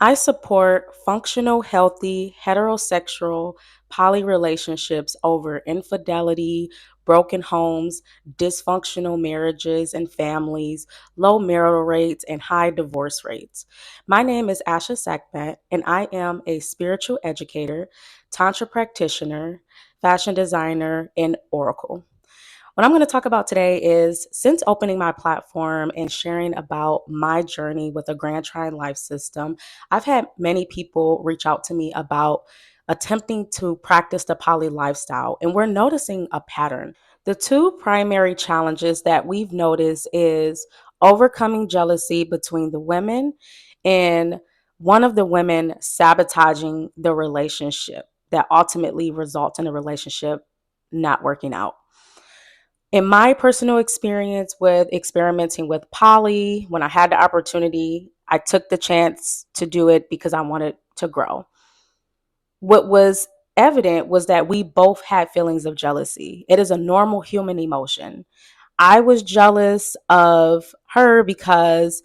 I support functional, healthy, heterosexual poly relationships over infidelity, broken homes, dysfunctional marriages and families, low marital rates, and high divorce rates. My name is Asha Sekhmet, and I am a spiritual educator, Tantra practitioner, fashion designer, and oracle. What I'm going to talk about today is since opening my platform and sharing about my journey with a Grand Trine life system, I've had many people reach out to me about attempting to practice the poly lifestyle, and we're noticing a pattern. The two primary challenges that we've noticed is overcoming jealousy between the women and one of the women sabotaging the relationship that ultimately results in a relationship not working out. In my personal experience with experimenting with poly, when I had the opportunity, I took the chance to do it because I wanted to grow. What was evident was that we both had feelings of jealousy. It is a normal human emotion. I was jealous of her because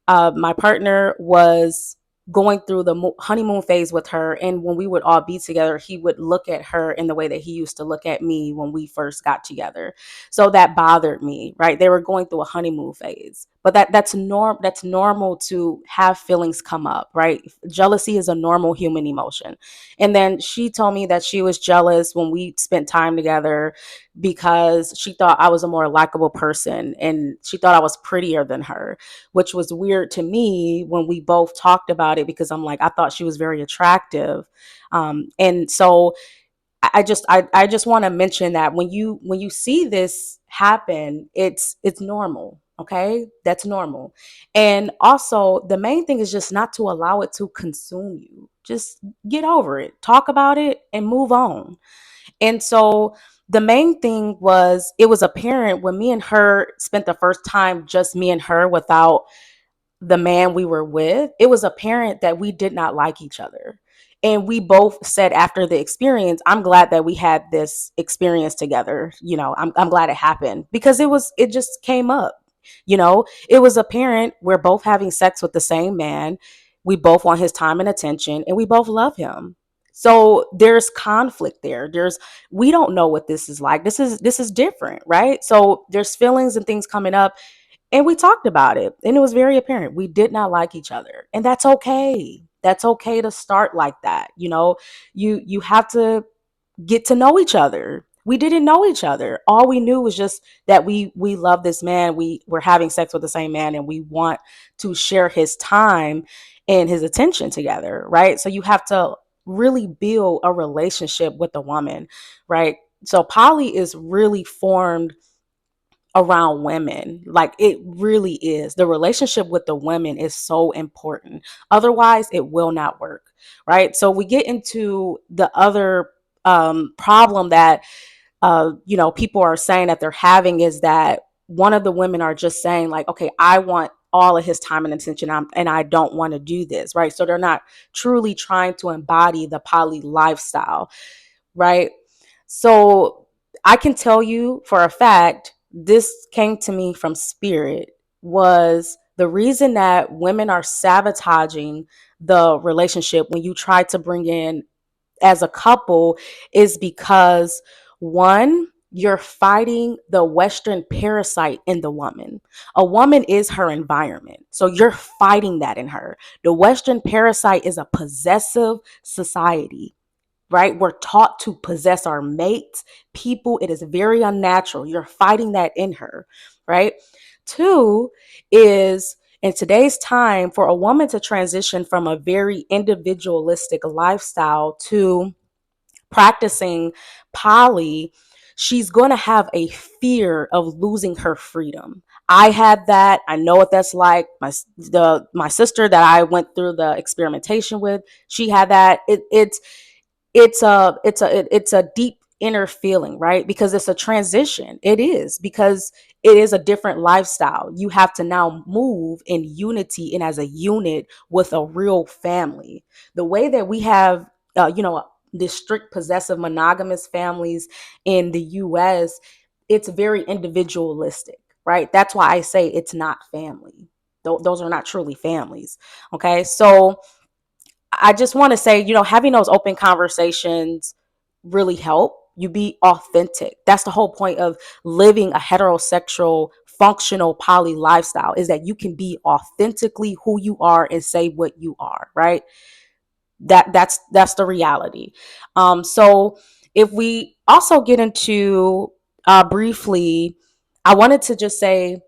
my partner was going through the honeymoon phase with her. And when we would all be together, he would look at her in the way that he used to look at me when we first got together. So that bothered me, right? They were going through a honeymoon phase. But that's normal to have feelings come up, right? Jealousy is a normal human emotion. And then she told me that she was jealous when we spent time together because she thought I was a more likable person and she thought I was prettier than her, which was weird to me when we both talked about it because I'm like, I thought she was very attractive. And so I just want to mention that when you see this happen, it's normal. Okay, that's normal. And also the main thing is just not to allow it to consume you. Just get over it, talk about it, and move on. And so the main thing was it was apparent when me and her spent the first time just me and her without the man we were with, it was apparent that we did not like each other. And we both said after the experience, I'm glad that we had this experience together. I'm glad it happened because it just came up. It was apparent we're both having sex with the same man. We both want his time and attention, and we both love him. So there's conflict there. We don't know what this is like. This is different, right? So there's feelings and things coming up, and we talked about it, and it was very apparent we did not like each other. And that's okay. That's okay to start like that. You have to get to know each other. We didn't know each other. All we knew was just that we love this man. We were having sex with the same man, and we want to share his time and his attention together, right? So you have to really build a relationship with a woman, right? So poly is really formed around women. Like, it really is. The relationship with the women is so important. Otherwise, it will not work, right? So we get into the other problem that people are saying that they're having is that one of the women are just saying like, okay, I want all of his time and attention, and I don't want to do this, right? So they're not truly trying to embody the poly lifestyle, right? So I can tell you for a fact, this came to me from spirit, was the reason that women are sabotaging the relationship when you try to bring in as a couple is because, one, you're fighting the Western parasite in the woman. A woman is her environment. So you're fighting that in her. The Western parasite is a possessive society, right? We're taught to possess our mates, people. It is very unnatural. You're fighting that in her, right? Two is, in today's time, for a woman to transition from a very individualistic lifestyle to practicing poly, she's going to have a fear of losing her freedom. I had that. I know what that's like. My sister that I went through the experimentation with, she had that. It's a deep inner feeling, right? Because it's a transition. It is, because it is a different lifestyle. You have to now move in unity and as a unit with a real family. The way that we have the strict possessive monogamous families in the US, it's very individualistic, right? That's why I say it's not family. Those are not truly families. Okay, so I just want to say, having those open conversations really help you be authentic. That's the whole point of living a heterosexual functional poly lifestyle, is that you can be authentically who you are and say what you are, right? That's the reality. So if we also get into briefly, I wanted to just say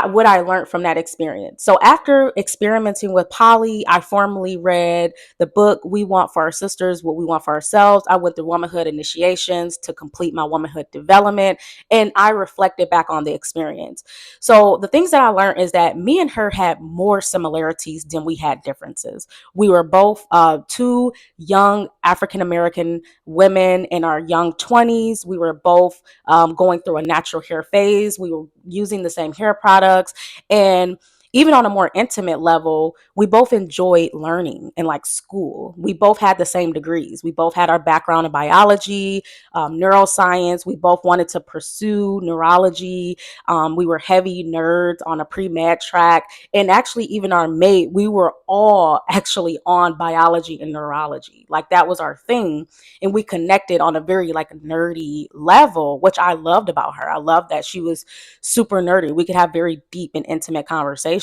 what I learned from that experience. So after experimenting with poly, I formally read the book We Want for Our Sisters, What We Want for Ourselves. I went through womanhood initiations to complete my womanhood development, and I reflected back on the experience. So the things that I learned is that me and her had more similarities than we had differences. We were both two young African American women in our young 20s. We were both going through a natural hair phase. We were using the same hair products. And even on a more intimate level, we both enjoyed learning in like school. We both had the same degrees. We both had our background in biology, neuroscience. We both wanted to pursue neurology. We were heavy nerds on a pre-med track. And actually, even our mate, we were all actually on biology and neurology. Like that was our thing. And we connected on a very like nerdy level, which I loved about her. I loved that she was super nerdy. We could have very deep and intimate conversations.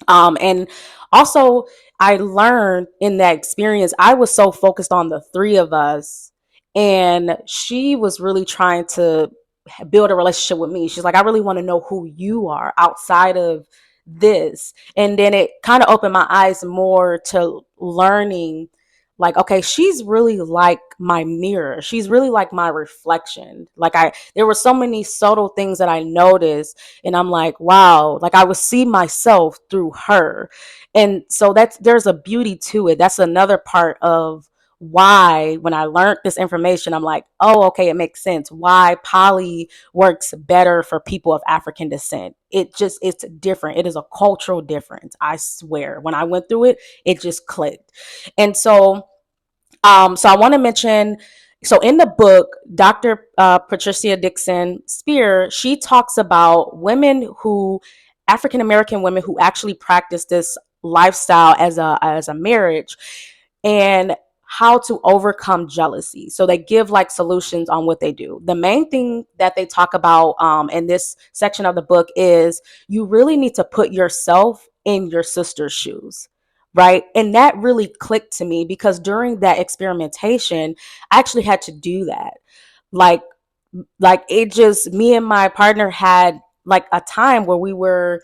And also, I learned in that experience, I was so focused on the three of us, and she was really trying to build a relationship with me. She's like, I really want to know who you are outside of this. And then it kind of opened my eyes more to learning like, okay, she's really like my mirror. She's really like my reflection. There were so many subtle things that I noticed, and I'm like, wow, like I would see myself through her. And so there's a beauty to it. That's another part of why when I learned this information, I'm like, oh, okay, it makes sense why poly works better for people of African descent. It's different. It is a cultural difference. I swear. When I went through it, it just clicked. And so I want to mention, so in the book, Dr. Patricia Dixon Spear, she talks about African American women who actually practice this lifestyle as a marriage, and how to overcome jealousy. So they give like solutions on what they do. The main thing that they talk about in this section of the book is you really need to put yourself in your sister's shoes. Right. And that really clicked to me because during that experimentation, I actually had to do that. Like, it just, me and my partner had like a time where we were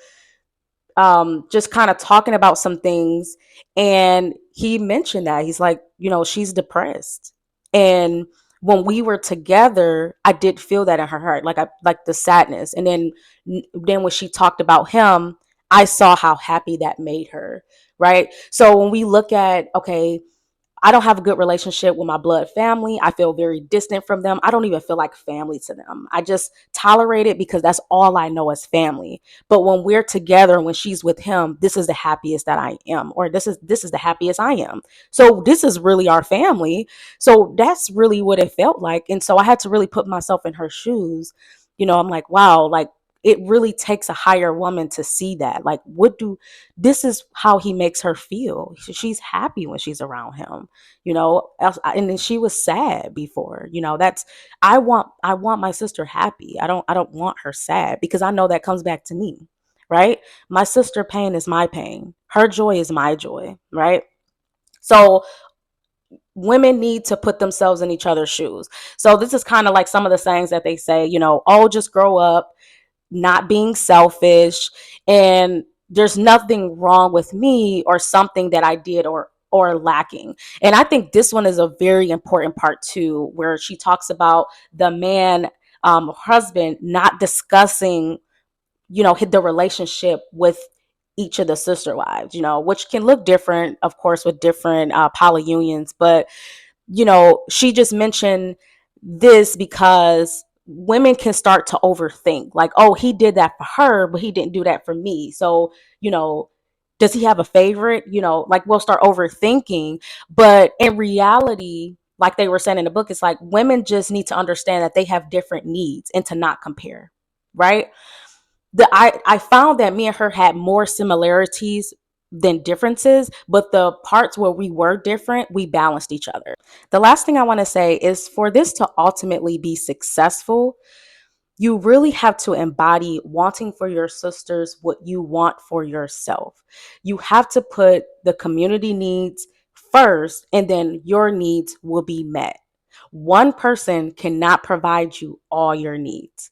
just kind of talking about some things, and he mentioned that he's like, she's depressed. And when we were together, I did feel that in her heart, like I like the sadness. And then when she talked about him, I saw how happy that made her. Right. So when we look at, okay, I don't have a good relationship with my blood family. I feel very distant from them. I don't even feel like family to them. I just tolerate it because that's all I know as family. But when we're together, when she's with him, this is the happiest that I am, or this is the happiest I am. So this is really our family. So that's really what it felt like. And so I had to really put myself in her shoes. I'm like, wow, like it really takes a higher woman to see that. Like, this is how he makes her feel. She's happy when she's around him, and then she was sad before, that's, I want my sister happy. I don't want her sad, because I know that comes back to me, right? My sister pain is my pain. Her joy is my joy, right? So women need to put themselves in each other's shoes. So this is kind of like some of the sayings that they say, oh, just grow up, not being selfish, and there's nothing wrong with me or something that I did or lacking. And I think this one is a very important part too, where she talks about the man, husband not discussing, the relationship with each of the sister wives, which can look different, of course, with different poly unions. But she just mentioned this because women can start to overthink, like, oh, he did that for her, but he didn't do that for me. So, does he have a favorite? Like, we'll start overthinking. But in reality, like they were saying in the book, it's like women just need to understand that they have different needs and to not compare, right? I found that me and her had more similarities than differences, but the parts where we were different, we balanced each other. The last thing I want to say is for this to ultimately be successful, you really have to embody wanting for your sisters what you want for yourself. You have to put the community needs first, and then your needs will be met. One person cannot provide you all your needs.